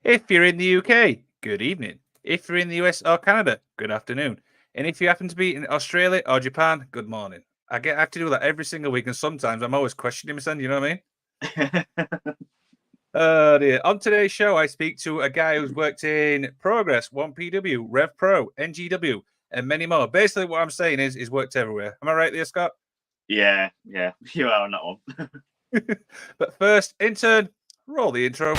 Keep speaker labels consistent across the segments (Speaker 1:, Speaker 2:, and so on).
Speaker 1: If you're in the UK, good evening. If you're in the US or Canada, good afternoon. And if you happen to be in Australia or I good morning. I have to do that every single week, and sometimes I'm always questioning myself, you know what I mean? Oh dear. On today's show, I speak to a guy who's worked in Progress, 1PW, Rev Pro, NGW, and many more. Basically, what I'm saying is he's worked everywhere. Am I right there, Scott?
Speaker 2: Yeah, you are on that one.
Speaker 1: But first, intern, roll the intro.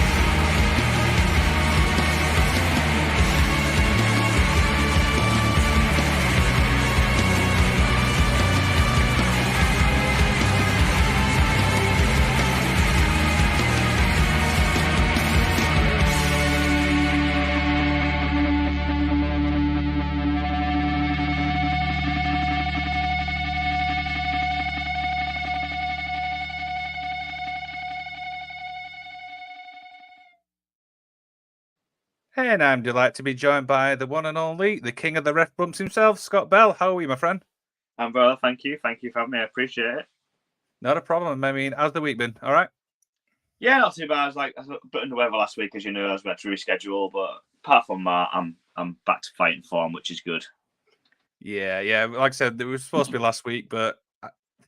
Speaker 1: And I'm delighted to be joined by the one and only, the king of the ref bumps himself, Scott Bell. How are you, my friend?
Speaker 2: I'm well, thank you. Thank you for having me. I appreciate it.
Speaker 1: Not a problem. I mean, how's the week been? All right?
Speaker 2: Yeah, not too bad. I was a bit under the weather last week, as you know. I was about to reschedule, but apart from that, I'm back to fighting form, which is good.
Speaker 1: Yeah. Like I said, it was supposed to be last week, but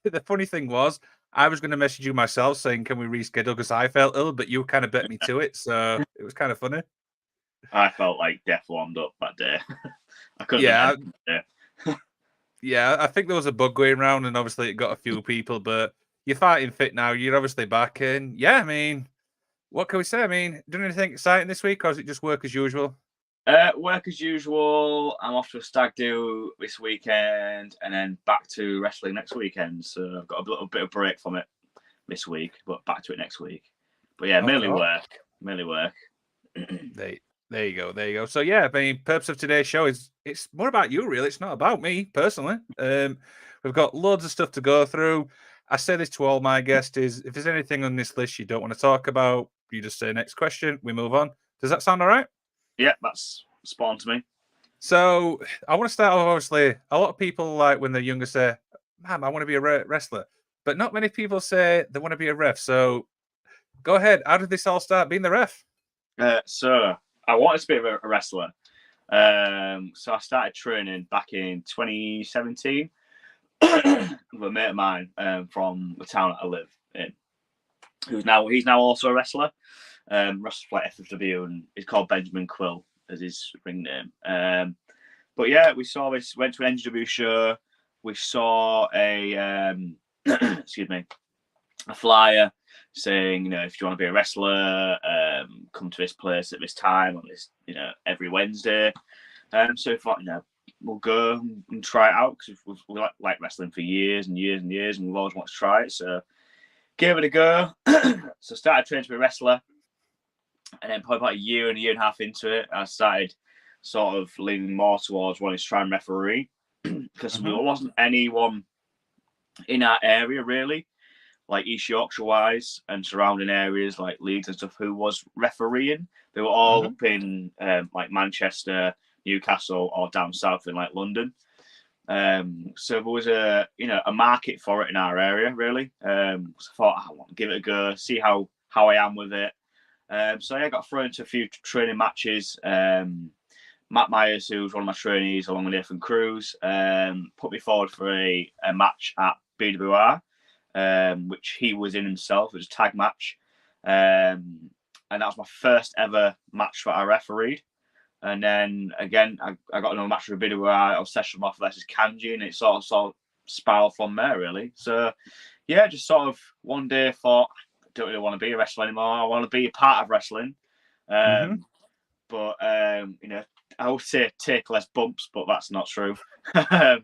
Speaker 1: the funny thing was, I was going to message you myself saying, "Can we reschedule?" Because I felt ill, but you kind of bet me to it, so it was kind of funny.
Speaker 2: I felt like death warmed up that day. I couldn't
Speaker 1: Yeah,
Speaker 2: have done anything that day.
Speaker 1: yeah. I think there was a bug going around, and obviously it got a few people. But you're fighting fit now. You're obviously back, and yeah, I mean, what can we say? I mean, doing anything exciting this week, or is it just work as usual?
Speaker 2: Work as usual. I'm off to a stag do this weekend, and then back to wrestling next weekend. So I've got a little bit of break from it this week, but back to it next week. But yeah,
Speaker 1: Of
Speaker 2: mainly
Speaker 1: course.
Speaker 2: work. Mainly work.
Speaker 1: There you go. There you go. So yeah, I mean, purpose of today's show is it's more about you, really. It's not about me personally. We've got loads of stuff to go through. I say this to all my guests: is if there's anything on this list you don't want to talk about, you just say next question. We move on. Does that sound all right?
Speaker 2: Yeah, that's spot on to me.
Speaker 1: So I want to start off. Obviously, a lot of people like when they're younger say, "Man, I want to be a wrestler," but not many people say they want to be a ref. So go ahead. How did this all start? Being the ref?
Speaker 2: So I wanted to be a wrestler. So I started training back in 2017 with a mate of mine from the town that I live in, he's now also a wrestler. Wrestles for like FFW, and he's called Benjamin Quill as his ring name. But yeah, we went to an NGW show. We saw a excuse me, a flyer saying, if you want to be a wrestler, come to this place at this time on this, every Wednesday. So we thought, we'll go and try it out because we like wrestling for years and years and years, and we've always wanted to try it. So gave it a go. So started training to be a wrestler, and then probably about a year and a half into it, I started sort of leaning more towards wanting to try and referee because there wasn't anyone in our area really, like East Yorkshire wise and surrounding areas like Leeds and stuff, who was refereeing. They were all up in like Manchester, Newcastle, or down south in like London. So there was a market for it in our area really. So I thought I want to give it a go, see how I am with it. So yeah, I got thrown into a few training matches. Matt Myers, who's one of my trainees, along with Nathan Cruz, put me forward for a match at BWR, which he was in himself. It was a tag match. And that was my first ever match that I refereed. And then again, I got another match for BWR of Session Moth versus Kanji, and it sort of spiraled from there, really. So yeah, just sort of one day thought, I don't really want to be a wrestler anymore. I want to be a part of wrestling. But I would say take less bumps, but that's not true. And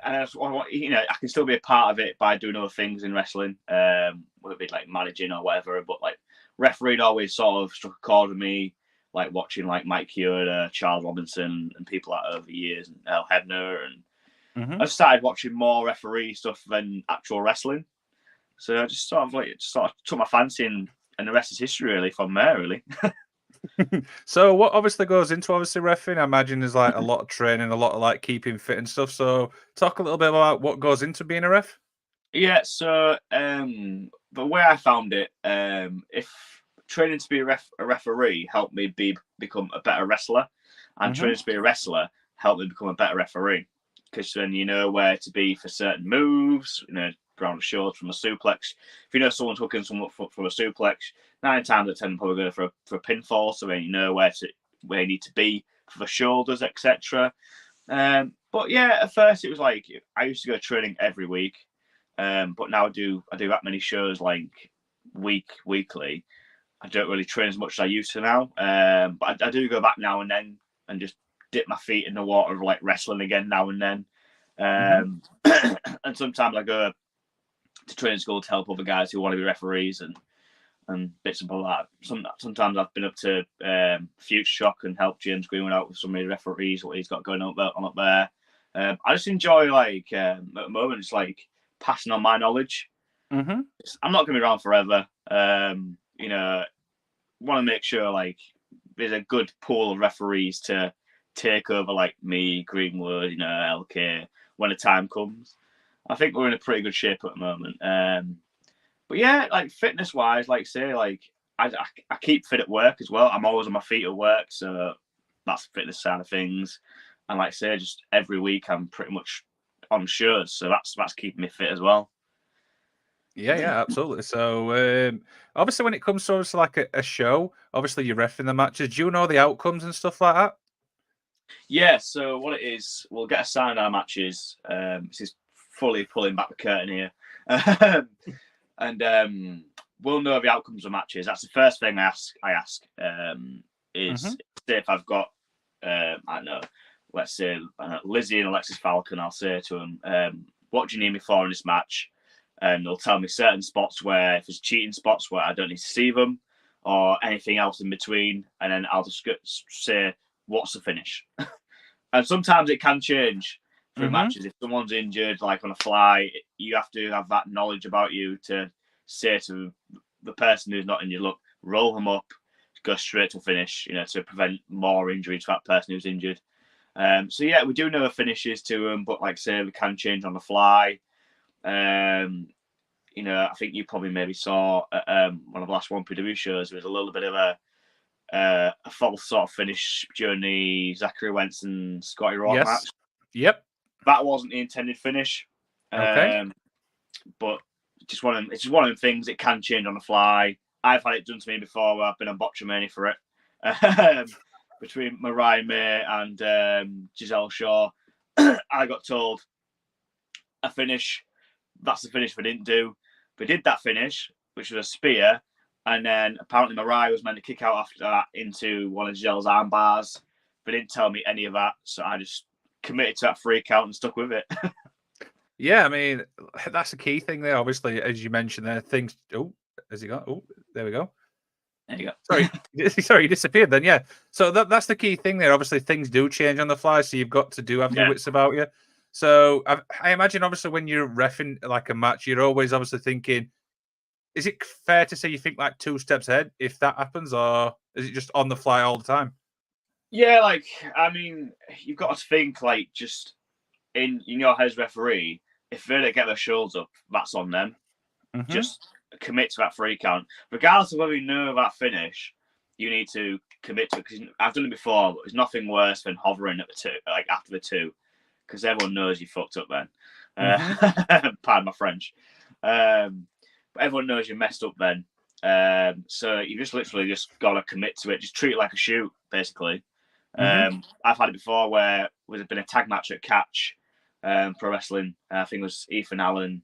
Speaker 2: I can still be a part of it by doing other things in wrestling, whether it be like managing or whatever. But like refereeing always sort of struck a chord with me, like watching like Mike Chioda, Charles Robinson, and people like over the years, and El Hebner, and I started watching more referee stuff than actual wrestling. So I just sort of took my fancy, and the rest is history really from there, really.
Speaker 1: So what obviously goes into refereeing? I imagine there's like a lot of training, a lot of like keeping fit and stuff. So talk a little bit about what goes into being a ref.
Speaker 2: Yeah, so the way I found it, if training to be a referee helped me become a better wrestler, and training to be a wrestler helped me become a better referee, because then you know where to be for certain moves. You know, ground shoulders from a suplex. If you know someone's hooking someone from a suplex, 9 times out of 10 probably go for a pinfall. So then you know where you need to be for the shoulders, etc. But yeah, at first it was like I used to go training every week, but now I do that many shows like weekly. I don't really train as much as I used to now, but I do go back now and then and just dip my feet in the water of like wrestling again now and then. And sometimes I go to training school to help other guys who want to be referees and bits and like that. Sometimes I've been up to Future Shock and helped James Greenwood out with some of the referees, what he's got going on up there. I just enjoy like at the moment, it's like passing on my knowledge. I'm not going to be around forever. You know, want to make sure like there's a good pool of referees to take over, like me, Greenwood, you know, LK, when the time comes. I think we're in a pretty good shape at the moment. But yeah, like fitness wise, like say, like I keep fit at work as well. I'm always on my feet at work, so that's the fitness side of things. And like say, just every week I'm pretty much on shows, so that's keeping me fit as well.
Speaker 1: Yeah, absolutely. So, obviously, when it comes to obviously like a show, obviously you're reffing the matches. Do you know the outcomes and stuff like that?
Speaker 2: Yeah. So what it is, we'll get assigned our matches. This is fully pulling back the curtain here, and we'll know the outcomes of matches. That's the first thing I ask. Is say if I've got, I don't know, let's say Lizzie and Alexis Falcon. I'll say to them, what do you need me for in this match? And they'll tell me certain spots where, if there's cheating spots where I don't need to see them, or anything else in between, and then I'll just say, what's the finish? And sometimes it can change through matches. If someone's injured, like on a fly, you have to have that knowledge about you to say to the person who's not injured, look, roll them up, go straight to a finish, you know, to prevent more injury to that person who's injured. So yeah, we do know the finishes to them, but like I say, we can change on the fly. You know, I think you probably maybe saw one of the last 1PW shows. There was a little bit of a false sort of finish during the Zachary Wentz and Scotty Rourke match.
Speaker 1: Yep.
Speaker 2: That wasn't the intended finish.
Speaker 1: Okay.
Speaker 2: But it's just one of them things. It can change on the fly. I've had it done to me before where I've been on Botchamania for it. Between Mariah May and Giselle Shaw, I got told a finish. That's the finish we didn't do. We did that finish, which was a spear, and then apparently Mariah was meant to kick out after that into one of Giselle's arm bars. They didn't tell me any of that, so I just committed to that 3 count and stuck with it.
Speaker 1: Yeah, I mean, that's the key thing there. Obviously, as you mentioned there, things. Oh, has he got? Oh, there we go.
Speaker 2: There you
Speaker 1: go. Sorry, he disappeared then. Yeah. So that's the key thing there. Obviously, things do change on the fly, so you've got to have your wits about you. So I imagine, obviously, when you're reffing like a match, you're always obviously thinking, is it fair to say you think like 2 steps ahead if that happens, or is it just on the fly all the time?
Speaker 2: Yeah, like, I mean, you've got to think like just in your head as referee, if they don't get their shoulders up, that's on them. Just commit to that 3 count. Regardless of whether you know that finish, you need to commit to it, because I've done it before, but there's nothing worse than hovering at the 2, like after the 2. Because everyone knows you fucked up then. Pardon my French. But everyone knows you messed up then. So you just literally just got to commit to it. Just treat it like a shoot, basically. I've had it before where there's been a tag match at Catch Pro Wrestling. I think it was Ethan Allen.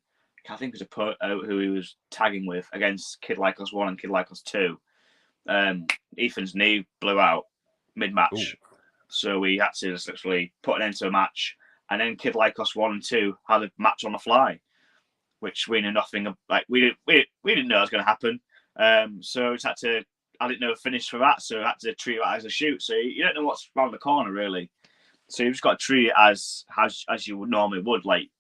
Speaker 2: I think it was who he was tagging with against Kid Like Us 1 and Kid Like Us 2. Ethan's knee blew out mid-match. So we had to just literally put an end to a match. And then Kid Like Us 1 and 2 had a match on the fly, which we knew nothing of. Like we didn't know it was going to happen. So we had to. I didn't know a finish for that, so I had to treat it as a shoot. So you don't know what's around the corner really. So you've just got to treat it as you would normally would, like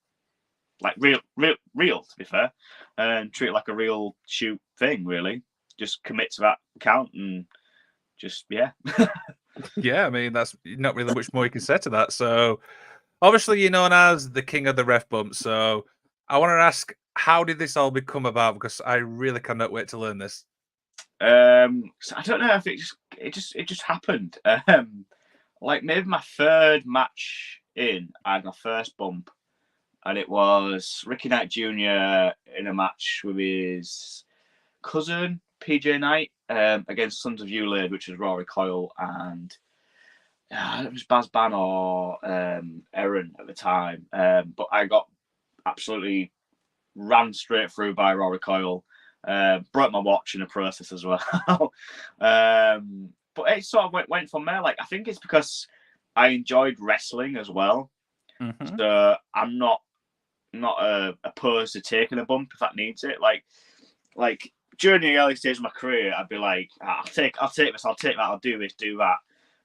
Speaker 2: real to be fair, and treat it like a real shoot thing. Really, just commit to that count and just yeah.
Speaker 1: Yeah, I mean that's not really much more you can say to that. So. Obviously, you're known as the king of the ref bump. So I want to ask, how did this all become about? Because I really cannot wait to learn this.
Speaker 2: So I don't know if it just happened. Like maybe my third match in, I had my first bump, and it was Ricky Knight Jr. in a match with his cousin PJ Knight against Sons of Ulade, which was Rory Coyle and it was Baz Ban or Aaron at the time. But I got absolutely ran straight through by Rory Coyle. Broke my watch in the process as well. But it sort of went from there. Like I think it's because I enjoyed wrestling as well.
Speaker 1: Mm-hmm.
Speaker 2: So I'm not opposed to taking a bump if that needs it. Like during the early stage of my career, I'd be like, I'll take this, I'll take that, I'll do this, do that.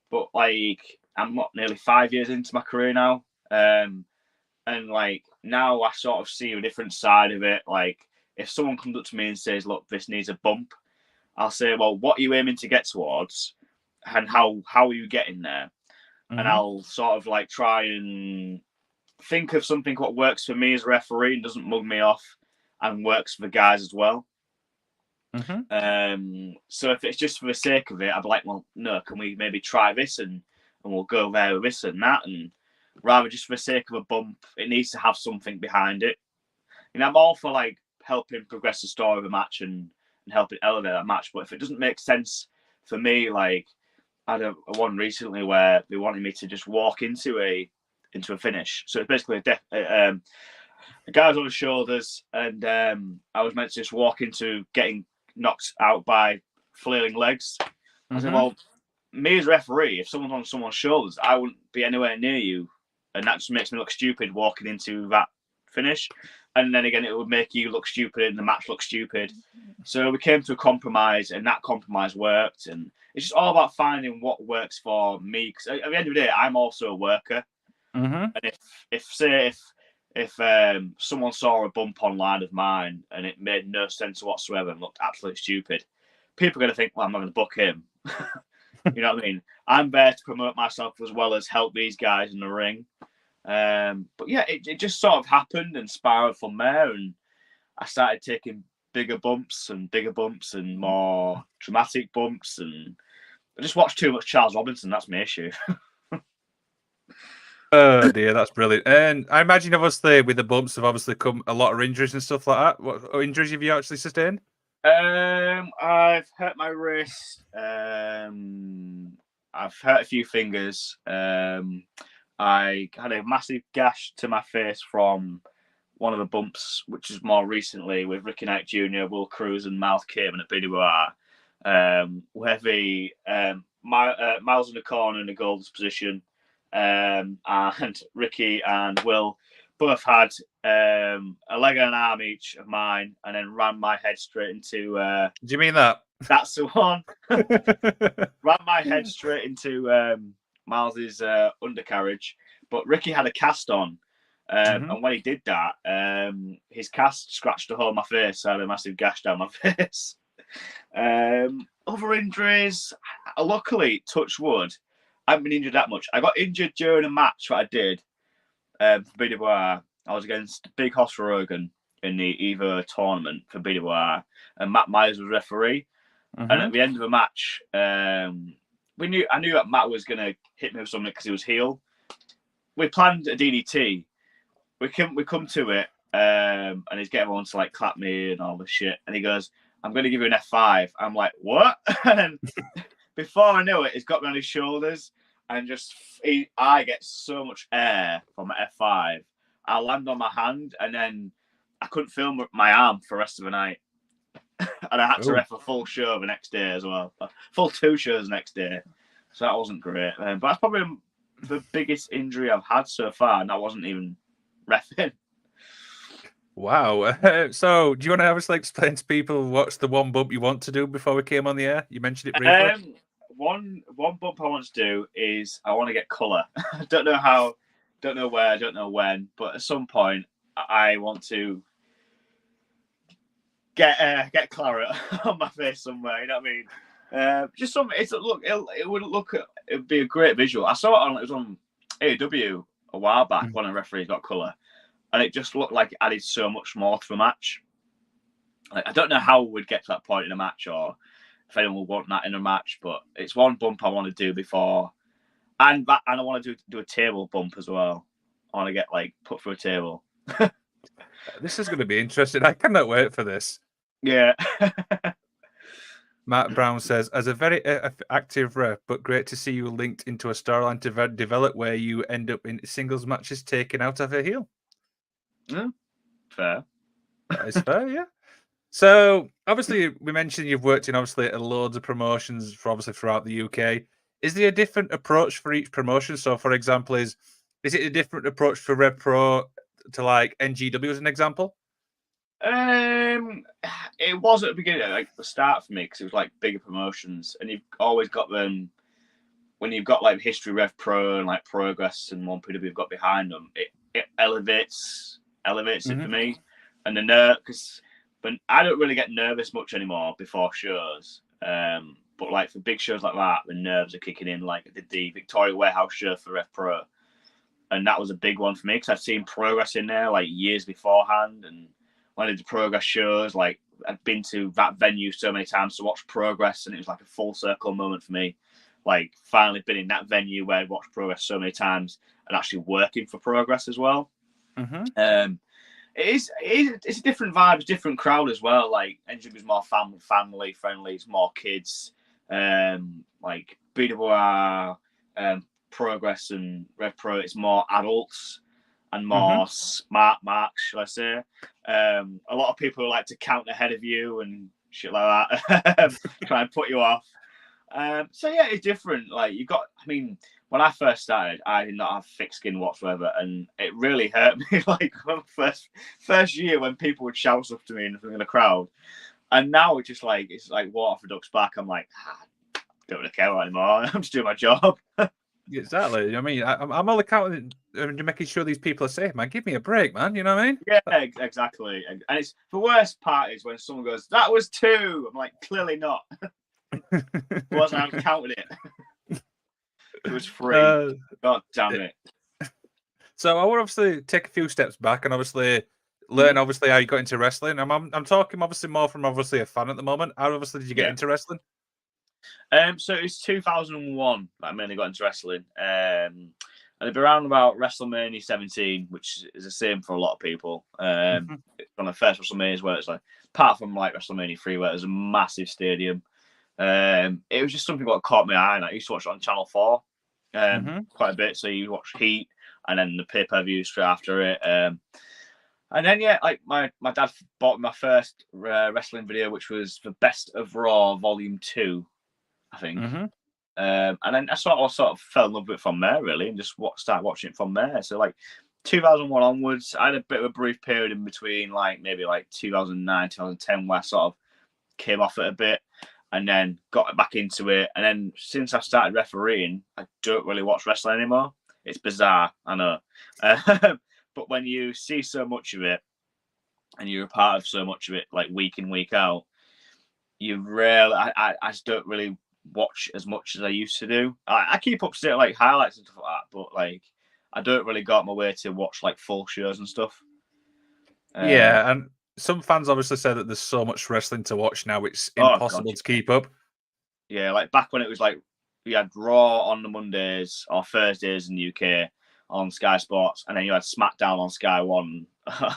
Speaker 2: But like I'm not nearly 5 years into my career now. And like now I sort of see a different side of it. Like if someone comes up to me and says, look, this needs a bump, I'll say, well, what are you aiming to get towards? And how are you getting there?
Speaker 1: Mm-hmm.
Speaker 2: And I'll sort of like try and think of something what works for me as a referee and doesn't mug me off and works for the guys as well.
Speaker 1: Mm-hmm.
Speaker 2: So if it's just for the sake of it, I'd be like, well, no, can we maybe try this and we'll go there with this and that, and rather just for the sake of a bump, it needs to have something behind it. You know, I'm all for like helping progress the story of a match and helping elevate that match, but if it doesn't make sense for me, like I had a one recently where they wanted me to just walk into a finish. So it's basically a guy was on his shoulders, and I was meant to just walk into getting knocked out by flailing legs. I said, well, me as a referee, if someone's on someone's shoulders, I wouldn't be anywhere near you, and that just makes me look stupid walking into that finish. And then again, it would make you look stupid and the match look stupid. So we came to a compromise, and that compromise worked. And it's just all about finding what works for me. Because at the end of the day, I'm also a worker.
Speaker 1: Mm-hmm.
Speaker 2: And if someone saw a bump online of mine and it made no sense whatsoever and looked absolutely stupid, people are going to think, well, I'm not going to book him. You know what I mean? I'm there to promote myself as well as help these guys in the ring. But yeah, it just sort of happened and spiraled from there, and I started taking bigger bumps and more dramatic bumps, and I just watched too much Charles Robinson. That's my issue.
Speaker 1: Oh dear, that's brilliant. And I imagine obviously with the bumps have obviously come a lot of injuries and stuff like that. What injuries have you actually sustained?
Speaker 2: I've hurt my wrist. I've hurt a few fingers. I had a massive gash to my face from one of the bumps, which is more recently with Ricky Knight Jr., Will Cruz, and Miles Kamen at BWR, where the Miles in the corner in the goals position, and Ricky and Will both had a leg and an arm each of mine, and then ran my head straight into.
Speaker 1: Do you mean that?
Speaker 2: That's the one. Ran my head straight into Miles's undercarriage, but Ricky had a cast on, and when he did that, his cast scratched a hole in my face. So I had a massive gash down my face. Other injuries, luckily, touch wood, I haven't been injured that much. I got injured during a match that I did for BWR. I was against Big Hoss Rogan in the Evo tournament for BWR, and Matt Myers was referee. And at the end of the match, I knew that Matt was going to hit me with something because he was heel. We planned a DDT. We come to it, and he's getting everyone to like clap me and all this shit. And he goes, "I'm going to give you an F5." I'm like, "What?" And then before I knew it, he's got me on his shoulders, and I get so much air from an F5. I land on my hand, and then I couldn't feel my arm for the rest of the night. And I had to ref a full show the next day as well. Full 2 shows next day. So that wasn't great. But that's probably the biggest injury I've had so far, and that wasn't even reffing.
Speaker 1: Wow. So do you want to obviously explain to people what's the one bump you want to do before we came on the air? You mentioned it briefly.
Speaker 2: One bump I want to do is I want to get colour. I don't know how, don't know where, I don't know when, but at some point I want to get claret on my face somewhere. You know what I mean? Just something. It'd be a great visual. I saw it was on AEW a while back when a referee got colour, and it just looked like it added so much more to the match. Like, I don't know how we'd get to that point in a match, or if anyone would want that in a match. But it's one bump I want to do before, and I want to do a table bump as well. I want to get like put through a table.
Speaker 1: This is going to be interesting. I cannot wait for this.
Speaker 2: Yeah.
Speaker 1: Matt Brown says, as a very active rep, but great to see you linked into a storyline to develop where you end up in singles matches taken out of a heel.
Speaker 2: Yeah, fair.
Speaker 1: That is fair, yeah. So, obviously, we mentioned you've worked in obviously loads of promotions for obviously throughout the UK. Is there a different approach for each promotion? So, for example, is it a different approach for Rev Pro to like NGW as an example?
Speaker 2: It was at the beginning, like the start for me, because it was like bigger promotions, and you've always got them when you've got like History Rev Pro and like Progress and 1PW have got behind them. It elevates it for me, and the nerve because. But I don't really get nervous much anymore before shows. But like for big shows like that, the nerves are kicking in. Like I did the Victoria Warehouse show for Rev Pro, and that was a big one for me because I've seen Progress in there like years beforehand. And when I did the Progress shows, like I'd been to that venue so many times to watch Progress, and it was like a full circle moment for me. Like finally been in that venue where I'd watched Progress so many times and actually working for Progress as well. It's a different vibe, it's a different crowd as well. Like NGW is more family friendly, it's more kids. Like BWR, Progress and Rev Pro, it's more adults and more smart marks, shall I say? A lot of people like to count ahead of you and shit like that, try and put you off. So yeah, it's different. Like you've got, I mean. When I first started, I did not have thick skin whatsoever, and it really hurt me. Like first year when people would shout stuff to me in the crowd, and now it's like water off a duck's back. I'm like, don't really care anymore. I'm just doing my job.
Speaker 1: Exactly. I mean, I'm all accounting and making sure these people are safe, man. Give me a break, man. You know what I mean?
Speaker 2: Yeah, exactly. And it's the worst part is when someone goes, "That was 2." I'm like, clearly not. Wasn't I counting it? It was 3. God damn it.
Speaker 1: So I would obviously take a few steps back and obviously learn obviously how you got into wrestling. I'm talking obviously more from obviously a fan at the moment. How obviously did you get into wrestling?
Speaker 2: So it was 2001 that I mainly got into wrestling. And it'd be around about WrestleMania 17, which is the same for a lot of people. It's one of the first WrestleManias where it's like, apart from like WrestleMania 3, where it was a massive stadium. It was just something that caught my eye, and I used to watch it on Channel 4 quite a bit. So you watch Heat and then the pay-per-view straight after it. And then like my dad bought my first wrestling video, which was the Best of Raw Volume 2, I think. And then I sort of fell in love with it from there, really, and just started watching it from there. So like 2001 onwards, I had a bit of a brief period in between, like maybe like 2009, 2010, where I sort of came off it a bit. And then got back into it. And then since I started refereeing, I don't really watch wrestling anymore. It's bizarre, I know. But when you see so much of it and you're a part of so much of it, like week in, week out, you really, I just don't really watch as much as I used to do. I keep up to date, like highlights and stuff like that, but like I don't really go out my way to watch like full shows and stuff.
Speaker 1: Yeah, and some fans obviously say that there's so much wrestling to watch now, it's impossible to keep up.
Speaker 2: Yeah, like back when it was like we had Raw on the Mondays or Thursdays in the UK on Sky Sports, and then you had SmackDown on Sky One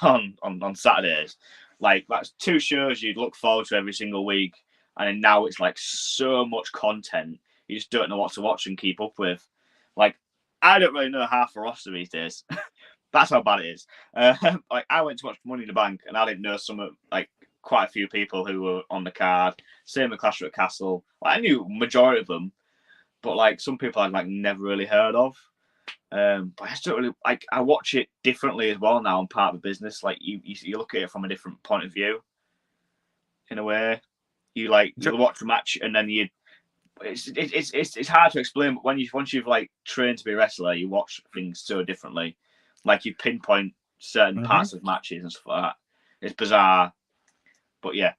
Speaker 2: on Saturdays. Like that's 2 shows you'd look forward to every single week, and then now it's like so much content you just don't know what to watch and keep up with. Like I don't really know half the roster these days. That's how bad it is. Like I went to watch Money in the Bank, and I didn't know quite a few people who were on the card. Same with Clash at Castle. Like, I knew majority of them, but like some people I'd like never really heard of. But I just don't really like. I watch it differently as well now. I'm part of the business. Like you look at it from a different point of view. In a way, you watch the match, and then it's hard to explain. But once you've like trained to be a wrestler, you watch things so differently. Like you pinpoint certain parts of matches and stuff like that. It's bizarre, but yeah.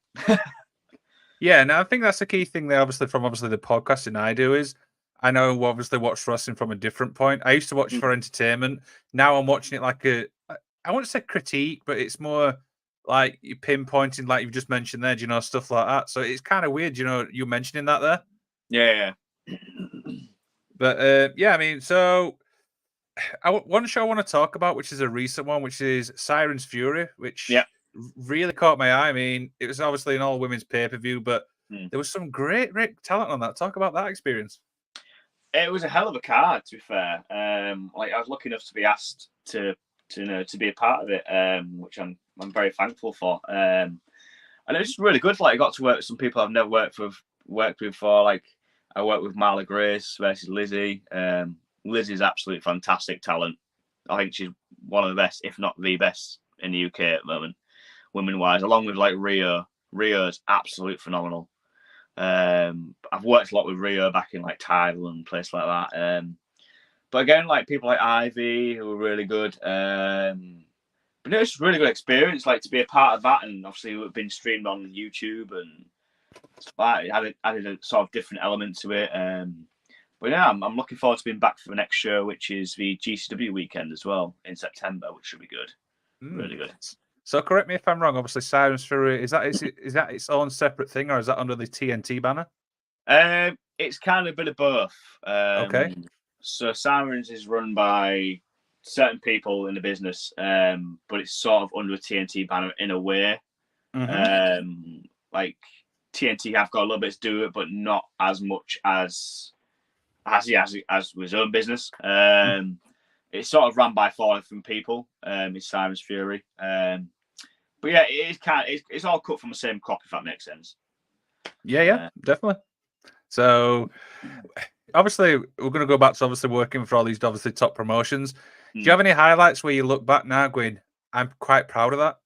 Speaker 1: Yeah, and I think that's the key thing there, obviously, from the podcasting I do is I know obviously watch wrestling from a different point. I used to watch for entertainment. Now I'm watching it like I won't say critique, but it's more like you pinpointing, like you've just mentioned there, stuff like that. So it's kind of weird, you mentioning that there.
Speaker 2: Yeah.
Speaker 1: But yeah, I mean, so one show I want to talk about, which is a recent one, which is Sirens Fury, which
Speaker 2: Yeah.
Speaker 1: really caught my eye. I mean, it was obviously an all women's pay per view, but there was some great talent on that. Talk about that experience.
Speaker 2: It was a hell of a card, to be fair. Like I was lucky enough to be asked to be a part of it, which I'm very thankful for. And it was just really good. Like I got to work with some people I've never worked with before. Like I worked with Marla Grace versus Lizzie. Lizzie's absolutely fantastic talent. I think she's one of the best, if not the best, in the UK at the moment, women wise. Along with like Rio. Rio's absolutely phenomenal. I've worked a lot with Rio back in like Tidal and places like that. But again, like people like Ivy who were really good. But it was a really good experience, like to be a part of that, and obviously it had been streamed on YouTube and it added a sort of different element to it. But yeah, I'm looking forward to being back for the next show, which is the GCW weekend as well in September, which should be good. Really good.
Speaker 1: So correct me if I'm wrong. Obviously, Sirens Fury is that its own separate thing, or is that under the TNT banner?
Speaker 2: It's kind of a bit of both.
Speaker 1: Okay.
Speaker 2: So Sirens is run by certain people in the business, but it's sort of under a TNT banner in a way.
Speaker 1: Mm-hmm.
Speaker 2: Like TNT have got a little bit to do with it, but not as much as with his own business. It's sort of run by 4 different people. It's Sirens Fury. But yeah, it's all cut from the same crop, if that makes sense.
Speaker 1: Yeah, definitely. So obviously we're going to go back to obviously working for all these obviously top promotions. Do you have any highlights where you look back now going, I'm quite proud of that?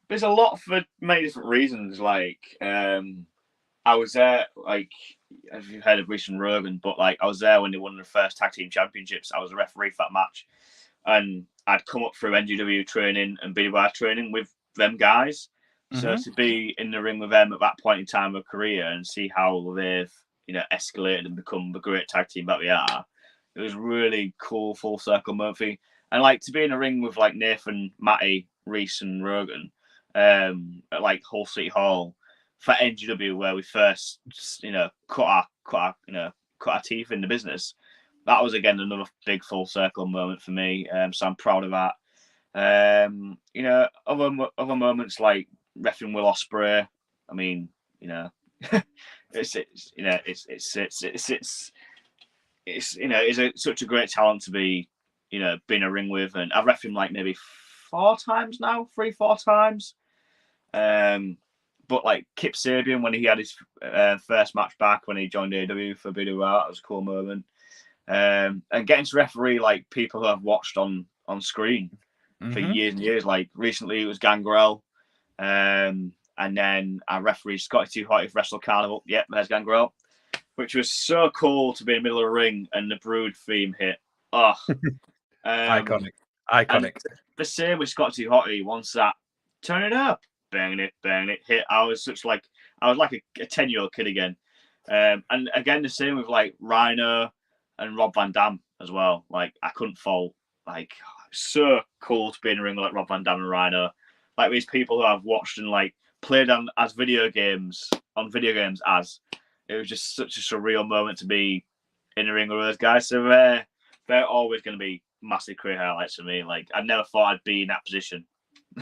Speaker 2: There's a lot for many different reasons. Like I was there, like if you've heard of Reese and Rogan, but like I was there when they won their first tag team championships. I was a referee for that match, and I'd come up through NGW training and BWR training with them guys. So to be in the ring with them at that point in time of career and see how they've escalated and become the great tag team that they are, it was really cool full circle Murphy. And like to be in a ring with like Nathan, Matty, Reese, and Rogan, at like Hull City Hall for NGW, where we first cut our teeth in the business. That was again another big full circle moment for me. So I'm proud of that. Other moments like reffing Will Ospreay. I mean, it's such a great talent to be, being a ring with, and I've reffed him like maybe 4 times now, 3-4 times. But like Kip Sabian when he had his first match back when he joined AEW for BWR, that was a cool moment. And getting to referee like people who I've watched on screen for years and years. Like recently it was Gangrel, and then I refereed Scotty 2 Hotty for Wrestle Carnival. Yep, there's Gangrel, which was so cool to be in the middle of the ring and the Brood theme hit. Oh,
Speaker 1: iconic.
Speaker 2: The same with Scotty 2 Hotty. Once that turn it up, banging it hit, I was like a 10-year-old kid again. And again the same with like Rhino and Rob Van Dam as well. Like I couldn't fault. Like so cool to be in a ring with like Rob Van Dam and Rhino. Like these people who I've watched and like played on video games as. It was just such a surreal moment to be in a ring with those guys. So they're always going to be massive career highlights for me. Like I never thought I'd be in that position.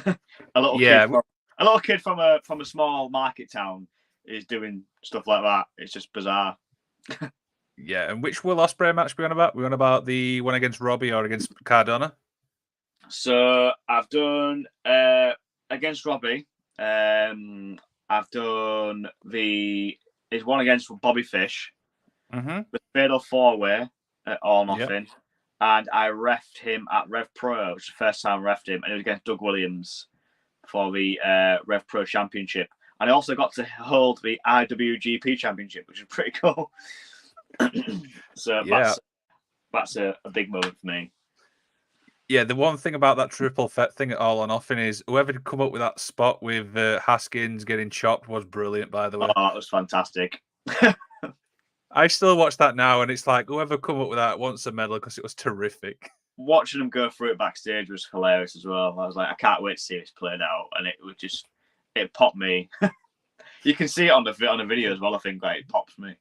Speaker 2: A little kid from a small market town is doing stuff like that. It's just bizarre.
Speaker 1: Yeah, and which Will Ospreay match we on about? We on about the one against Robbie or against Cardona?
Speaker 2: So I've done against Robbie. I've done his one against Bobby Fish, the Fatal 4-Way at All Nothing, and I reffed him at Rev Pro, which is the first time I reffed him, and it was against Doug Williams for the Rev Pro Championship. And I also got to hold the IWGP Championship, which is pretty cool. So that's a big moment for me.
Speaker 1: Yeah, the one thing about that triple threat thing at All or Nothing is whoever had come up with that spot with Haskins getting chopped was brilliant, by the way.
Speaker 2: Oh, it was fantastic.
Speaker 1: I still watch that now, and it's like whoever come up with that wants a medal because it was terrific.
Speaker 2: watching them go through it backstage was hilarious as well. I was like, I can't wait to see this played out, and it popped me. You can see it on the video as well. I think like it pops me.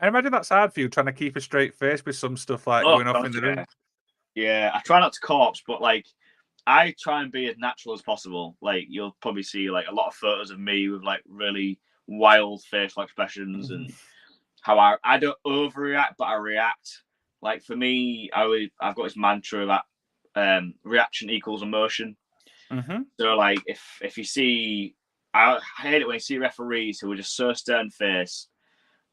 Speaker 1: I imagine that's hard for you trying to keep a straight face with some stuff like going off in the ring.
Speaker 2: Yeah, I try not to corpse, but like I try and be as natural as possible. Like you'll probably see like a lot of photos of me with like really wild facial expressions and how I don't overreact, but I react. Like for me, I've got this mantra that reaction equals emotion. So like if you see, I hate it when you see referees who are just so stern faced,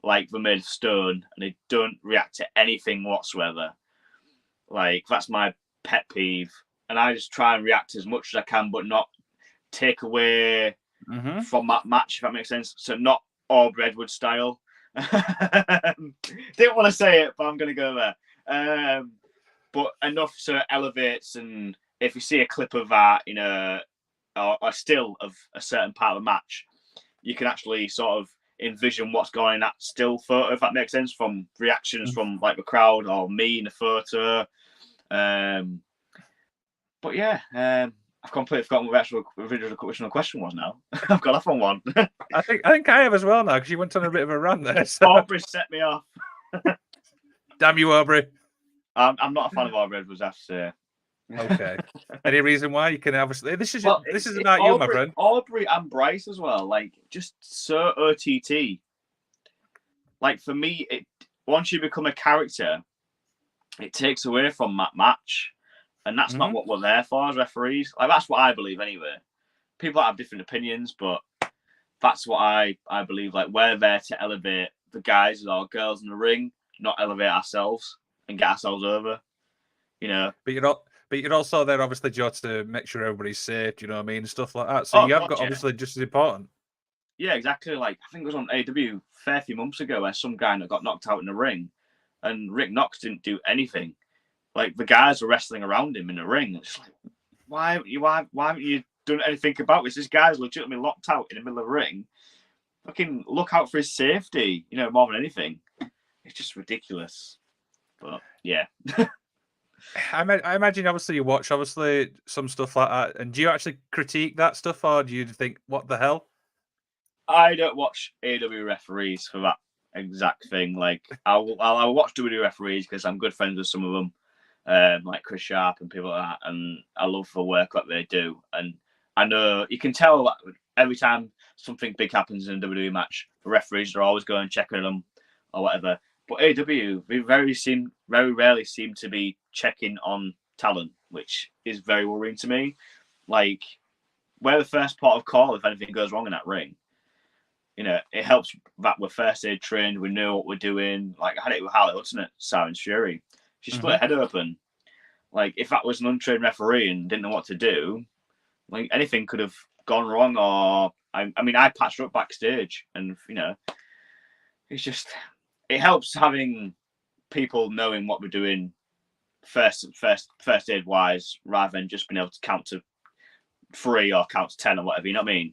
Speaker 2: like they're made of stone, and they don't react to anything whatsoever. Like that's my pet peeve, and I just try and react as much as I can, but not take away from that match, if that makes sense. So not Aubrey Edwards style. Didn't want to say it, but I'm going to go there. But enough so it elevates, and if you see a clip of that in a still of a certain part of a match, you can actually sort of envision what's going on in that still photo, if that makes sense, from reactions from like the crowd or me in the photo. But yeah, I've completely forgotten what the original question was now. I've got off on one.
Speaker 1: I think I have as well now, because you went on a bit of a rant there. So.
Speaker 2: Aubrey set me off.
Speaker 1: Damn you, Aubrey.
Speaker 2: I'm not a fan of Aubrey Edwards, I have to say.
Speaker 1: Okay. Any reason why? You can obviously this is about Aubrey, you, my friend.
Speaker 2: Aubrey and Bryce as well. Like just so OTT. Like for me, once you become a character, it takes away from that match. And that's not what we're there for as referees. Like that's what I believe anyway. People have different opinions, but that's what I believe. Like we're there to elevate the guys or girls in the ring, not elevate ourselves and get ourselves over. You know.
Speaker 1: But you're also there, obviously, Joe, to make sure everybody's safe. You know what I mean, and stuff like that. So you have got obviously just as important.
Speaker 2: Yeah, exactly. Like I think it was on AW a fair few months ago where some guy got knocked out in the ring, and Rick Knox didn't do anything. Like the guys were wrestling around him in the ring. It's like, why haven't you done anything about this? This guy's legitimately locked out in the middle of the ring. Fucking look out for his safety, you know, more than anything. It's just ridiculous. But yeah.
Speaker 1: I imagine obviously you watch some stuff like that, and do you actually critique that stuff, or do you think what the hell?
Speaker 2: I don't watch AW referees for that exact thing. Like I'll watch WWE referees because I'm good friends with some of them. Like Chris Sharp and people like that, and I love the work that they do. And I know you can tell that every time something big happens in a WWE match, the referees are always going checking them or whatever. But AW, we very rarely seem to be checking on talent, which is very worrying to me. Like we're the first port of call if anything goes wrong in that ring. You know, it helps that we're first aid trained, we know what we're doing. Like I had it with Harley Hudson at Siren's Fury. She split her head open. Like, if that was an untrained referee and didn't know what to do, like anything could have gone wrong. Or I patched her up backstage, and you know, it's just it helps having people knowing what we're doing first aid wise, rather than just being able to count to 3 or count to 10 or whatever. You know what I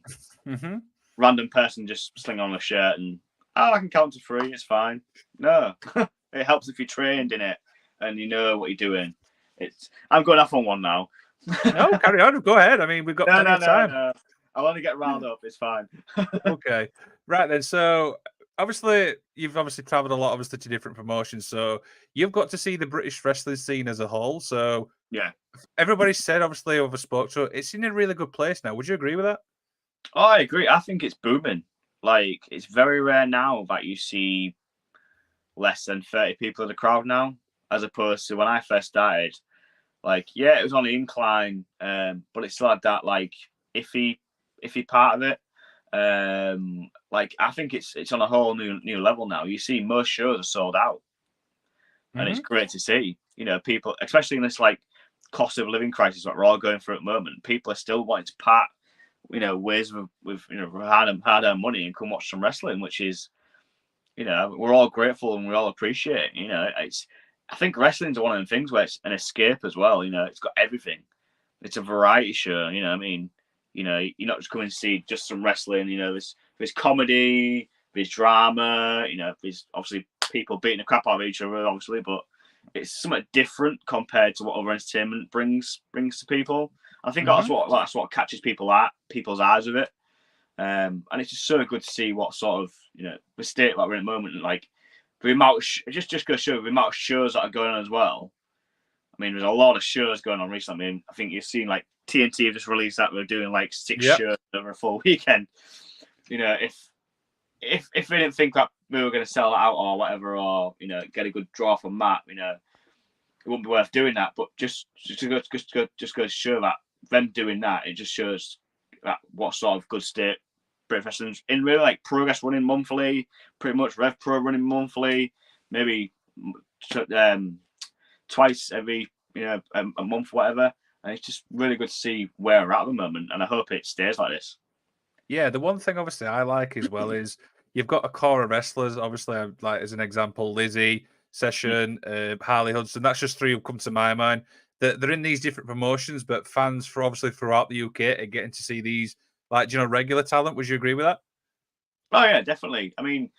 Speaker 2: mean? Random person just sling on a shirt and I can count to 3. It's fine. No, it helps if you're trained in it and you know what you're doing. I'm going off on one now.
Speaker 1: No, carry on. Go ahead. I mean, we've got plenty of time.
Speaker 2: No. I'll only get round up. It's fine.
Speaker 1: Okay. Right then. So obviously, you've traveled a lot, to different promotions. So you've got to see the British wrestling scene as a whole. So
Speaker 2: yeah,
Speaker 1: everybody said, obviously, over spoke. So it's in a really good place now. Would you agree with that?
Speaker 2: Oh, I agree. I think it's booming. Like, it's very rare now that you see less than 30 people in the crowd now, as opposed to when I first started. Like, yeah, it was on the incline, but it still had that like iffy part of it. Like, I think it's on a whole new level now. You see, most shows are sold out, and it's great to see. You know, people, especially in this like cost of living crisis that we're all going through at the moment, people are still wanting to part, you know, ways with you know hard-earned money and come watch some wrestling, which is, you know, we're all grateful and we all appreciate. You know, I think wrestling's one of them things where it's an escape as well. You know, it's got everything. It's a variety show. You know what I mean? You know, you're not just coming to see just some wrestling. You know, there's comedy, there's drama. You know, there's obviously people beating the crap out of each other, obviously, but it's somewhat different compared to what other entertainment brings to people. I think
Speaker 1: Mhm.
Speaker 2: that's what catches people's eyes with it. And it's just so good to see what sort of the state that we're in at the moment. Like the amount of it just goes to show the amount of shows that are going on as well. I mean, there's a lot of shows going on recently. I mean, I think you've seen like TNT have just released that they're doing like 6
Speaker 1: Yep.
Speaker 2: shows over a full weekend. If they didn't think that we were going to sell it out or whatever, or get a good draw from that, it wouldn't be worth doing that. But just goes to show that them doing that, it just shows that what sort of good state British wrestling's in. Really, like Progress running monthly, pretty much Rev Pro running monthly, maybe twice every a month, whatever. And it's just really good to see where we're at the moment, and I hope it stays like this.
Speaker 1: Yeah, the one thing obviously I like as well is you've got a core of wrestlers. Obviously, like as an example, Lizzie, Session, Harley Hudson. That's just three who come to my mind. They're in these different promotions, but fans for obviously throughout the UK are getting to see these like regular talent. Would you agree with that?
Speaker 2: Oh yeah, definitely. I mean,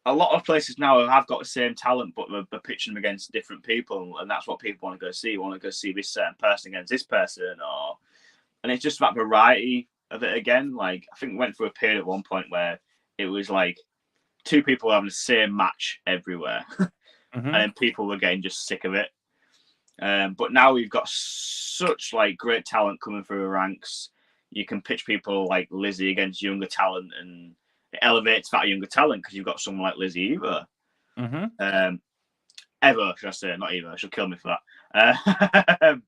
Speaker 2: a lot of places now have got the same talent, but they're pitching them against different people, and that's what people want to go see. Want to go see this certain person against this person, and it's just that variety of it again. Like I think we went through a period at one point where it was like two people having the same match everywhere, and then people were getting just sick of it. But now we've got such like great talent coming through the ranks. You can pitch people like Lizzie against younger talent, and it elevates that younger talent because you've got someone like Lizzie Eva. Ever, should I say? Not Eva. She'll kill me for that.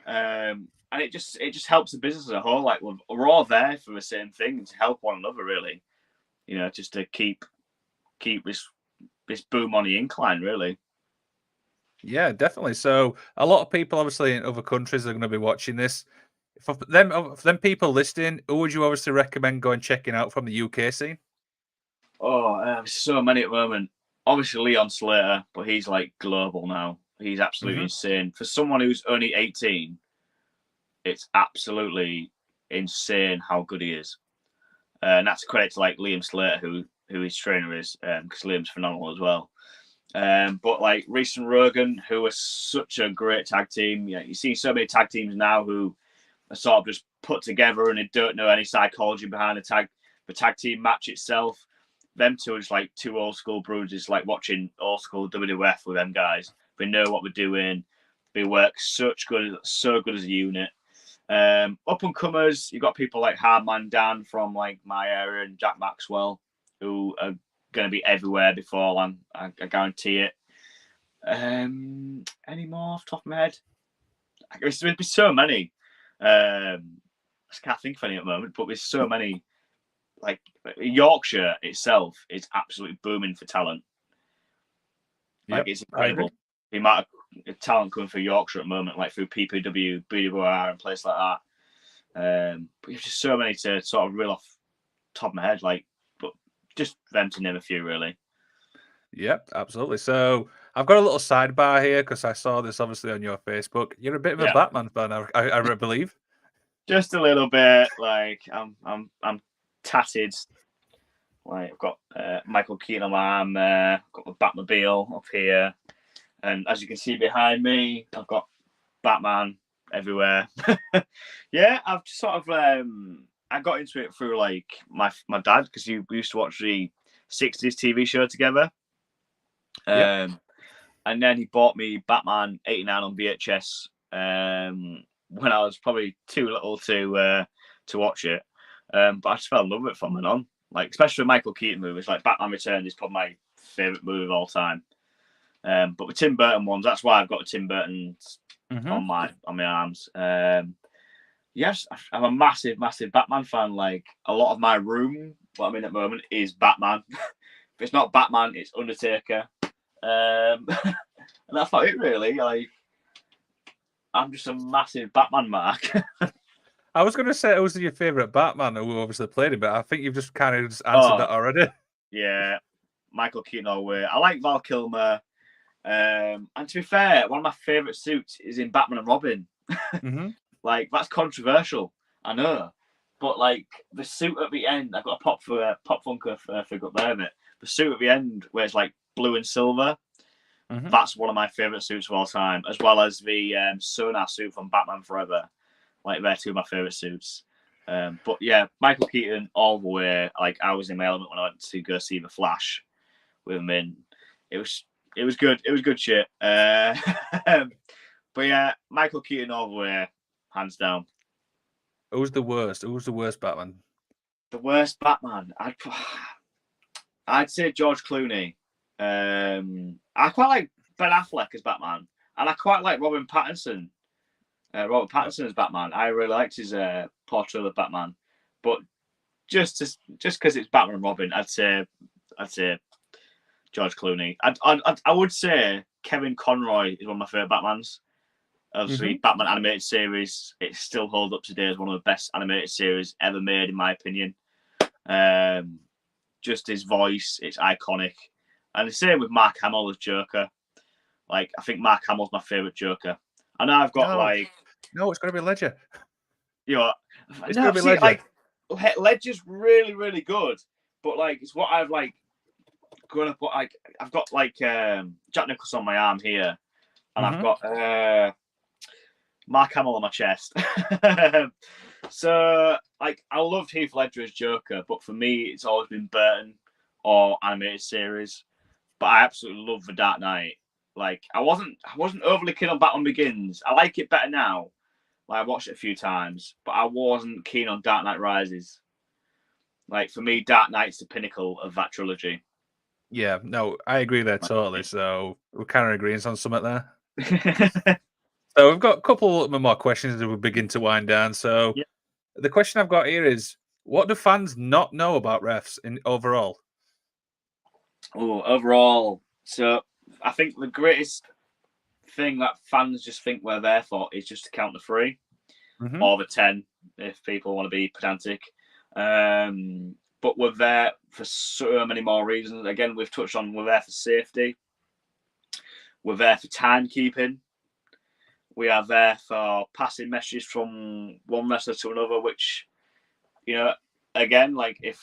Speaker 2: And it just helps the business as a whole. Like we're all there for the same thing and to help one another, really. Just to keep this boom on the incline, really.
Speaker 1: Yeah, definitely. So a lot of people, obviously, in other countries are going to be watching this. For them people listening, who would you obviously recommend going checking out from the UK scene?
Speaker 2: Oh, so many at the moment. Obviously, Leon Slater, but he's like global now. He's absolutely insane. For someone who's only 18, it's absolutely insane how good he is. And that's a credit to like Liam Slater, who his trainer is, because Liam's phenomenal as well. But like Reese and Rogan, who are such a great tag team. You see so many tag teams now who are sort of just put together and they don't know any psychology behind the tag team match itself. Them two are just like two old school bruises, like watching old school WWF with them guys. They know what they're doing. They work so good as a unit. Up and comers, you've got people like Hardman Dan from like my area and Jack Maxwell, who are going to be everywhere before long. I guarantee it. Any more off the top of my head? There'd be so many. I can't think of any at the moment, but there's so many. Like Yorkshire itself is absolutely booming for talent. Like it's incredible. The amount of talent coming through Yorkshire at the moment, like through PPW, BWR, and places like that. But there's just so many to sort of reel off the top of my head, like, but just them to name a few, really.
Speaker 1: Yep, absolutely. So I've got a little sidebar here because I saw this obviously on your Facebook. You're a bit of a Batman fan, I believe.
Speaker 2: Just a little bit. Like I'm tatted. Like I've got Michael Keaton on my arm there. I've got the Batmobile up here, and as you can see behind me, I've got Batman everywhere. Yeah, I've sort of I got into it through like my dad because we used to watch the 60s TV show together. And then he bought me Batman '89 on VHS when I was probably too little to watch it. But I just fell in love with it from then on. Like especially with Michael Keaton movies, like Batman Returns is probably my favorite movie of all time. But the Tim Burton ones, that's why I've got the Tim Burtons on my arms. Yes, I'm a massive Batman fan. Like a lot of my room, what I'm in at the moment, is Batman. If it's not Batman, it's Undertaker. And that's about it, really. Like I'm just a massive Batman mark.
Speaker 1: I was going to say, who's your favourite Batman who obviously played it, but I think you've just kind of just answered that already.
Speaker 2: Yeah, Michael Keaton all the way. I like Val Kilmer. And to be fair, one of my favourite suits is in Batman and Robin. Like, that's controversial, I know. But, like, the suit at the end, I've got a Pop Funko figure up there of it. The suit at the end where it's, like, blue and silver. That's one of my favorite suits of all time, as well as the Sonar suit from Batman Forever. Like they're two of my favorite suits. But yeah, Michael Keaton all the way. Like I was in my element when I went to go see The Flash with him in. It was good. It was good shit. But yeah, Michael Keaton all the way, hands down.
Speaker 1: Who's the worst? Who's the worst Batman?
Speaker 2: The worst Batman, I'd say George Clooney. I quite like Ben Affleck as Batman, and I quite like Robert Pattinson as Batman. I really liked his portrayal of Batman, but just because it's Batman and Robin, I'd say George Clooney. I would say Kevin Conroy is one of my favorite Batmans. Obviously, Batman animated series, it still holds up today as one of the best animated series ever made, in my opinion. Just his voice, it's iconic. And the same with Mark Hamill as Joker. Like, I think Mark Hamill's my favourite Joker. I know I've got
Speaker 1: No, it's going to be Ledger.
Speaker 2: You know,
Speaker 1: it's going to be Ledger.
Speaker 2: Like, Ledger's really, really good. But, like, it's what I've, like, going to put, like, I've got, like, Jack Nicholson on my arm here. And I've got Mark Hamill on my chest. So, like, I loved Heath Ledger as Joker, but for me, it's always been Burton or animated series. But I absolutely love The Dark Knight. Like, I wasn't overly keen on Batman Begins. I like it better now. Like, I watched it a few times, but I wasn't keen on Dark Knight Rises. Like, for me, Dark Knight's the pinnacle of that trilogy.
Speaker 1: Yeah, no, I agree there totally. So we're kind of agreeing on something there. So we've got a couple more questions as we begin to wind down. So the question I've got here is, what do fans not know about refs in overall?
Speaker 2: Oh, overall. So I think the greatest thing that fans just think we're there for is just to count the 3 or the 10, if people want to be pedantic. But we're there for so many more reasons. Again, we've touched on we're there for safety. We're there for timekeeping. We are there for passing messages from one wrestler to another, which, you know, again, like if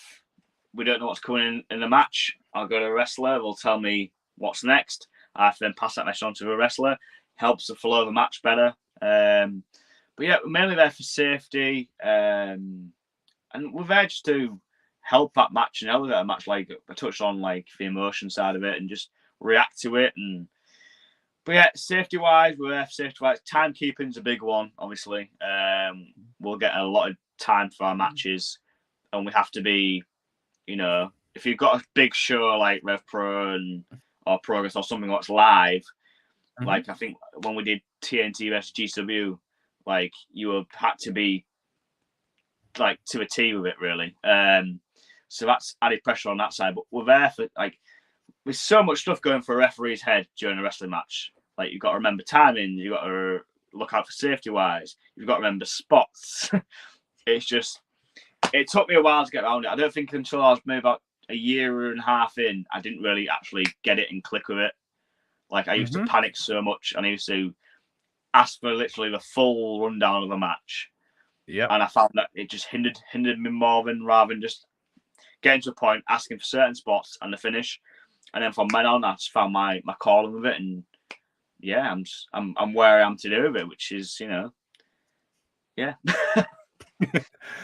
Speaker 2: we don't know what's coming in the match, I'll go to a wrestler, they'll tell me what's next. I have to then pass that message on to the wrestler. Helps to flow the match better. But yeah, we're mainly there for safety. And we're there just to help that match and elevate a match. Like I touched on, like the emotion side of it and just react to it. But yeah, safety-wise, we're there for safety-wise. Timekeeping's a big one, obviously. We'll get a lot of time for our matches. And we have to be, you know, if you've got a big show like Rev Pro or Progress or something that's live, like I think when we did TNT vs GCW, like you had to be like to a T with it, really. So that's added pressure on that side. But we're there for, like, there's so much stuff going for a referee's head during a wrestling match. Like, you've got to remember timing, you've got to look out for safety-wise, you've got to remember spots. It's just, it took me a while to get around it. I don't think until I was maybe about a year and a half in, I didn't really actually get it and click with it. Like, I used to panic so much, and I used to ask for literally the full rundown of the match.
Speaker 1: Yeah.
Speaker 2: And I found that it just hindered me more than rather than just getting to a point, asking for certain spots and the finish. And then from then on, I just found my calling with it, and yeah, I'm where I am today with it, which is, you know, yeah.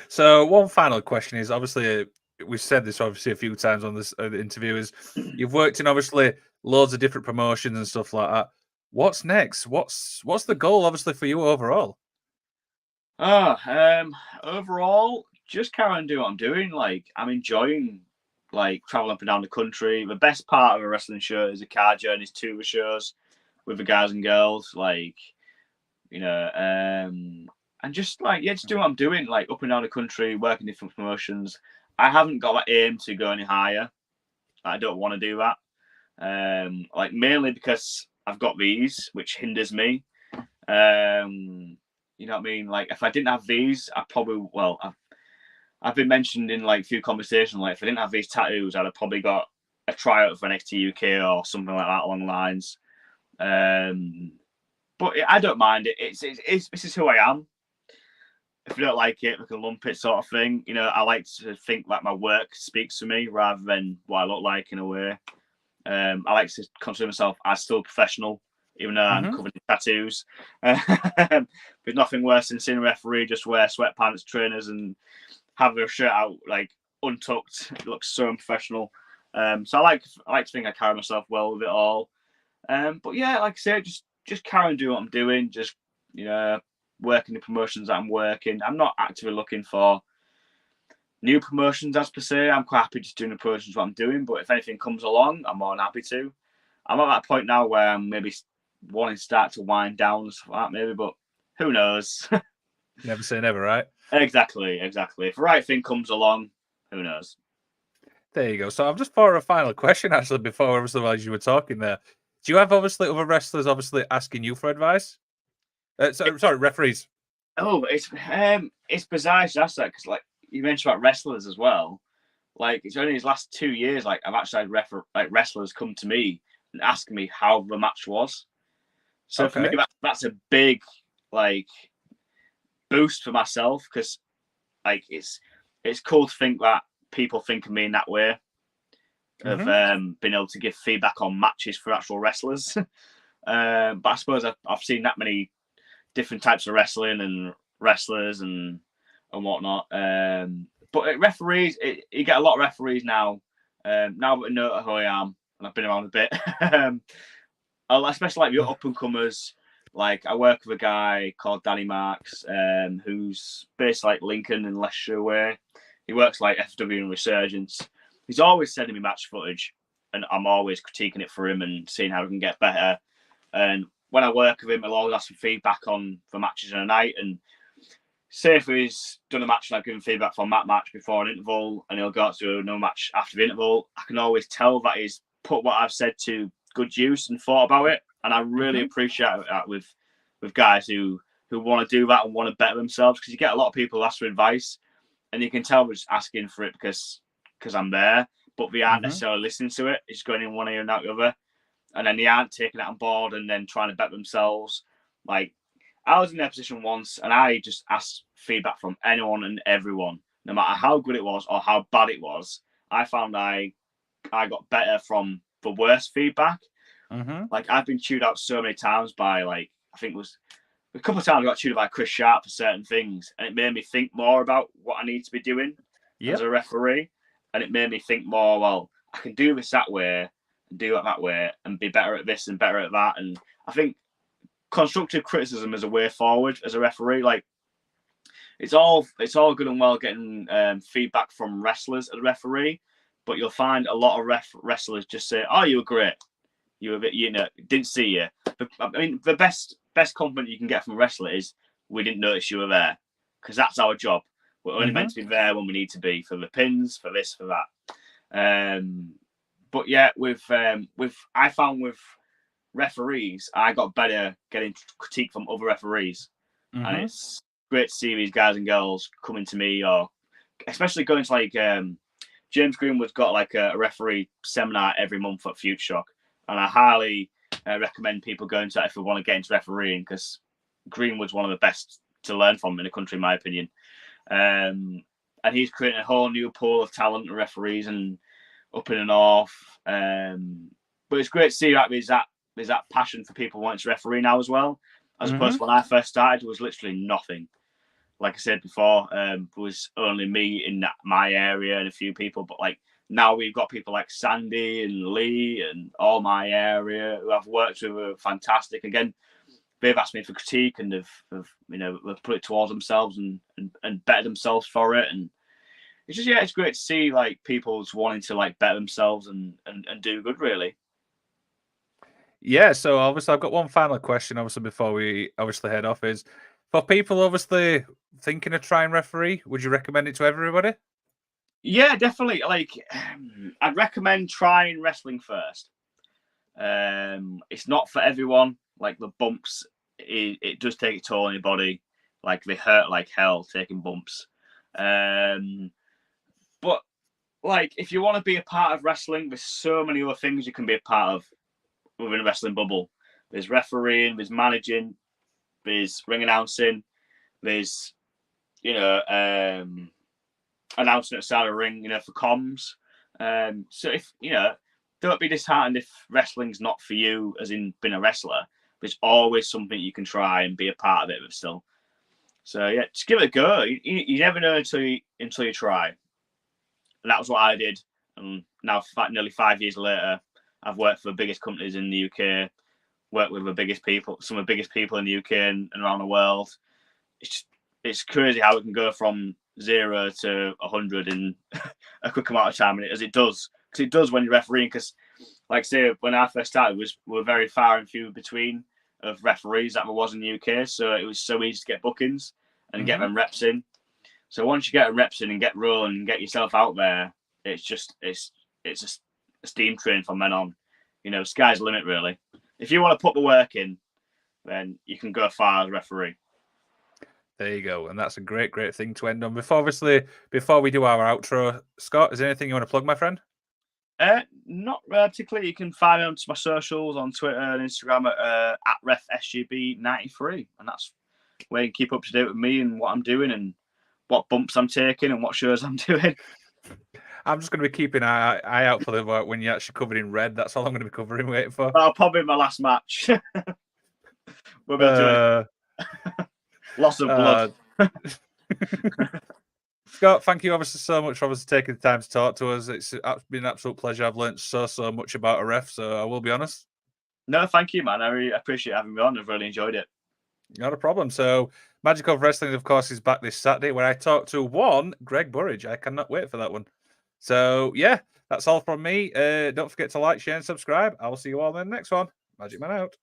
Speaker 1: So one final question is, obviously we've said this obviously a few times on this interview, is you've worked in obviously loads of different promotions and stuff like that. What's next? What's the goal obviously for you overall?
Speaker 2: Overall, just carry on doing what I'm doing. Like, I'm enjoying like traveling up and down the country. The best part of a wrestling show is the car journeys to the shows with the guys and girls. Like, you know, and just like, yeah, just doing what I'm doing, like up and down the country, working different promotions. I haven't got that aim to go any higher. I don't want to do that. Like mainly because I've got these, which hinders me. You know what I mean? Like if I didn't have these, I probably, well, I've been mentioned in like a few conversations. Like if I didn't have these tattoos, I'd have probably got a tryout for NXT UK or something like that along the lines. But I don't mind it. It's this is who I am. If you don't like it, we can lump it, sort of thing. You know, I like to think like my work speaks to me rather than what I look like in a way. I like to consider myself as still professional, even though I'm
Speaker 1: Mhm.
Speaker 2: covered in tattoos. There's nothing worse than seeing a referee just wear sweatpants, trainers, and have their shirt out like untucked. It looks so unprofessional. So I like to think I carry myself well with it all. But yeah, like I say, just carry on doing what I'm doing. Just working the promotions that I'm working. I'm not actively looking for new promotions as per se. I'm quite happy just doing the promotions what I'm doing. But if anything comes along, I'm more than happy to. I'm at that point now where I'm maybe wanting to start to wind down and stuff like that, maybe. But who knows?
Speaker 1: Never say never, right?
Speaker 2: Exactly. If the right thing comes along, who knows?
Speaker 1: There you go. So I've just thought of a final question actually before obviously as you were talking there. Do you have obviously other wrestlers obviously asking you for advice? Sorry, referees.
Speaker 2: Oh, it's bizarre to ask that because like you mentioned about wrestlers as well. Like it's only these last 2 years, like I've actually had wrestlers come to me and ask me how the match was. So for me,
Speaker 1: Okay.
Speaker 2: that's a big like boost for myself because like it's cool to think that people think of me in that way of
Speaker 1: Mhm.
Speaker 2: being able to give feedback on matches for actual wrestlers. But I suppose I've seen that many different types of wrestling and wrestlers and whatnot. But referees, you get a lot of referees now. Now that I know who I am and I've been around a bit, especially like the up and comers. Like I work with a guy called Danny Marks, who's based like Lincoln and Leicestershire way. He works like FW and Resurgence. He's always sending me match footage, and I'm always critiquing it for him and seeing how we can get better. And when I work with him, I'll always ask for feedback on the matches in a night. And say if he's done a match and I've given feedback from that match before an interval, and he'll go out to another match after the interval, I can always tell that he's put what I've said to good use and thought about it. And I really
Speaker 1: Mhm.
Speaker 2: appreciate that with guys who want to do that and want to better themselves because you get a lot of people who ask for advice, and you can tell we're just asking for it because I'm there, but they aren't
Speaker 1: Mhm.
Speaker 2: necessarily listening to it. It's going in one ear and out the other, and then they aren't taking it on board and then trying to bet themselves. Like I was in their position once, and I just asked feedback from anyone and everyone, no matter how good it was or how bad it was. I found I got better from the worst feedback.
Speaker 1: Mhm.
Speaker 2: Like I've been chewed out so many times by like I think it was a couple of times I got chewed by Chris Sharp for certain things, and it made me think more about what I need to be doing as
Speaker 1: Yep.
Speaker 2: a referee, and it made me think more. Well, I can do this that way, and do it that way, and be better at this and better at that. And I think constructive criticism is a way forward as a referee. Like it's all good and well getting feedback from wrestlers as a referee, but you'll find a lot of wrestlers just say, "Oh, you were great. You were a bit, didn't see you." I mean, the best compliment you can get from a wrestler is, "We didn't notice you were there," because that's our job. We're only meant
Speaker 1: Mhm.
Speaker 2: to be there when we need to be for the pins, for this, for that. But yeah, with I found with referees, I got better getting critique from other referees, and
Speaker 1: Mhm.
Speaker 2: it's great to see these guys and girls coming to me, or especially going to like James Greenwood's got like a referee seminar every month at Future Shock, and I highly recommend people going to that if they want to get into refereeing because Greenwood's one of the best to learn from in the country, in my opinion. And he's creating a whole new pool of talent and referees and up in and off. But it's great to see that there's that passion for people wanting to referee now as well. As opposed
Speaker 1: Mhm.
Speaker 2: to when I first started, it was literally nothing. Like I said before, there was only me in my area and a few people. But like now we've got people like Sandy and Lee and all my area who I've worked with are fantastic. Again, they've asked me for critique and they've put it towards themselves and better themselves for it. And it's just it's great to see like people's wanting to like better themselves and do good really.
Speaker 1: Yeah, so obviously I've got one final question obviously before we obviously head off is for people obviously thinking of trying referee, would you recommend it to everybody?
Speaker 2: Yeah, definitely. Like, I'd recommend trying wrestling first. It's not for everyone. Like the bumps, it does take a toll on your body. Like they hurt like hell taking bumps. Um, but like if you want to be a part of wrestling, there's so many other things you can be a part of within a wrestling bubble. There's refereeing, there's managing, there's ring announcing, there's you know announcing outside a ring, for comms. So if don't be disheartened if wrestling's not for you, as in being a wrestler. But it's always something you can try and be a part of it still. So yeah, just give it a go. You never know until you try. And that was what I did. And now, nearly 5 years later, I've worked for the biggest companies in the UK, worked with some of the biggest people in the UK and around the world. It's crazy how it can go from 0 to 100 in a quick amount of time, as it does. Because it does when you're refereeing. Because, like I say, when I first started, we were very far and few between of referees that there was in the UK. So it was so easy to get bookings and get them reps in. So once you get them reps in and get rolling and get yourself out there, it's a steam train from then on. Sky's the limit, really. If you want to put the work in, then you can go far as referee.
Speaker 1: There you go. And that's a great, great thing to end on. Before we do our outro, Scott, is there anything you want to plug, my friend?
Speaker 2: Not particularly. You can find me on my socials on Twitter and Instagram at RefSGB93. And that's where you can keep up to date with me and what I'm doing and what bumps I'm taking and what shows I'm doing.
Speaker 1: I'm just going to be keeping an eye out for the when you're actually covered in red. That's all I'm going to be covering, waiting for.
Speaker 2: That'll probably be my last match. We'll be doing loss of blood.
Speaker 1: Scott, thank you obviously so much for taking the time to talk to us. It's been an absolute pleasure. I've learned so much about a ref, so I will be honest.
Speaker 2: No, thank you, man. I really appreciate having me on. I've really enjoyed it.
Speaker 1: Not a problem. So Magic of Wrestling, of course, is back this Saturday where I talk to Greg Burridge. I cannot wait for that one. So, yeah, that's all from me. Don't forget to like, share, and subscribe. I will see you all in the next one. Magic Man out.